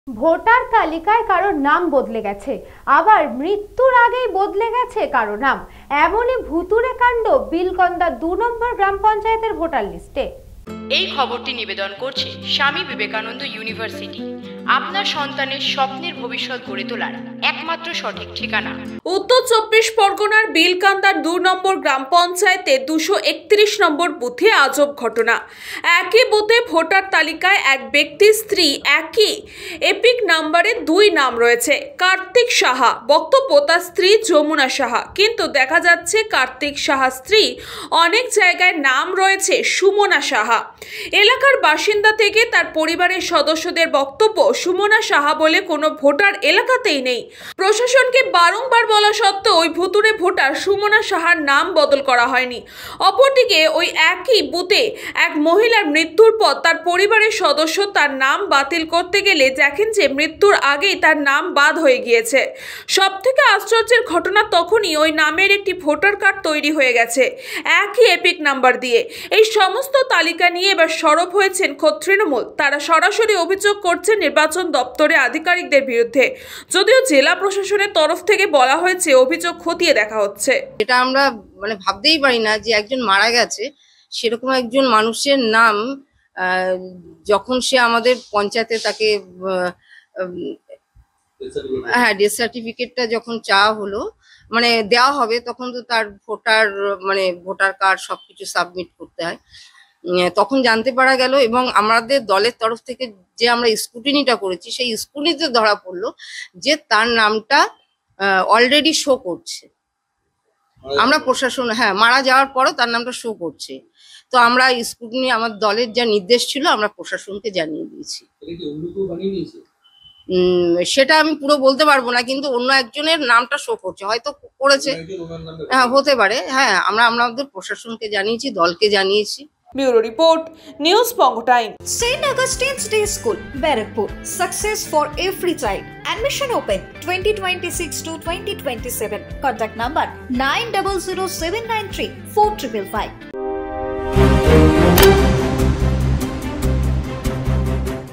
Voter তালিকায় কারোর নাম বদলে গেছে, আবার মৃত্যুর আগেই বদলে গেছে কারো নাম। এমনই ভুতুড়ে কাণ্ড বিলকন্দা 2 নম্বর গ্রাম পঞ্চায়েতের ভোটার লিস্টে। এই খবরটি নিবেদন করছে স্বামী বিবেকানন্দ ইউনিভার্সিটি, আপনার সন্তানের স্বপ্নের ভবিষ্যৎ গড়ে তোলার একমাত্র সঠিক ঠিকানা। উত্তর 24 পরগনার বিলকান্দার 2 নম্বর গ্রাম পঞ্চায়েতে 231 নম্বর বুথে আজব ঘটনা। একই বুথে ভোটার তালিকায় এক ব্যক্তির স্ত্রী একই এপিক নাম্বারে 2 নাম রয়েছে। কার্তিক সাহা, বক্তব্য তার স্ত্রী যমুনা সাহা, কিন্তু দেখা যাচ্ছে কার্তিক সাহার স্ত্রী অনেক জায়গায় নাম রয়েছে সুমনা সাহা। এলাকার বাসিন্দা থেকে তার পরিবারের সদস্যদের বক্তব্য, সুমনা সাহা বলে কোনো ভোটার এলাকাতেই নেই। প্রশাসনকে বারংবার বলা সত্ত্বেও ওই ভুতুড়ে ভোটার সুমনা সাহার নাম বদল করা হয়নি। অপরদিকে ওই একই বুথে এক মহিলার মৃত্যুর পর তার পরিবারের সদস্য তার নাম বাতিল করতে গেলে দেখেন যে মৃত্যুর আগেই তার নাম বাদ হয়ে গিয়েছে। সবথেকে আশ্চর্যের ঘটনা তখনই ওই নামের একটি ভোটার কার্ড তৈরি হয়ে গেছে একই এপিক নাম্বার দিয়ে। এই সমস্ত তালিকা নিয়ে এবার সরব হয়েছেন খোদ তৃণমূল। তারা সরাসরি অভিযোগ করছে নির্বাচন দপ্তরের আধিকারিকদের বিরুদ্ধে, যদিও জেলা প্রশাসনের তরফ থেকে বলা হয়েছে অভিযোগ খতিয়ে দেখা হচ্ছে। এটা আমরা ভাবতেই পারি না যে একজন মারা গেছে, সেরকম একজন মানুষের নাম যখন সে আমাদের পঞ্চায়েতে তাকে ডেথ সার্টিফিকেটটা যখন চাওয়া হলো, দেওয়া হবে, তখন তো তার ভোটার কার্ড সবকিছু সাবমিট করতে হয়। তখন জানতে পারা গেল, এবং আমাদের দলের তরফ থেকে যে আমরা স্ক্রুটিনিটা করেছি, সেই স্ক্রুটিনিতে ধরা পড়লো যে তার নামটা অলরেডি শো করছে। আমরা প্রশাসন, মারা যাওয়ার পরও তার নামটা শো করছে। তো আমরা স্ক্রুটিনি, আমার দলের যা নির্দেশ ছিল, আমরা প্রশাসনকে জানিয়ে দিয়েছি। সেটা আমি পুরো বলতে পারবো না, কিন্তু অন্য একজনের নামটা শো করছে, হয়তো করেছে, হতে পারে। আমরা আমাদের প্রশাসনকে জানিয়েছি, দলকে জানিয়েছি। Bureau report, news Banga time. St. Augustine's Day School, Barakpur. Success for every child. Admission open 2026 to 2027. Contact number 900793 4555.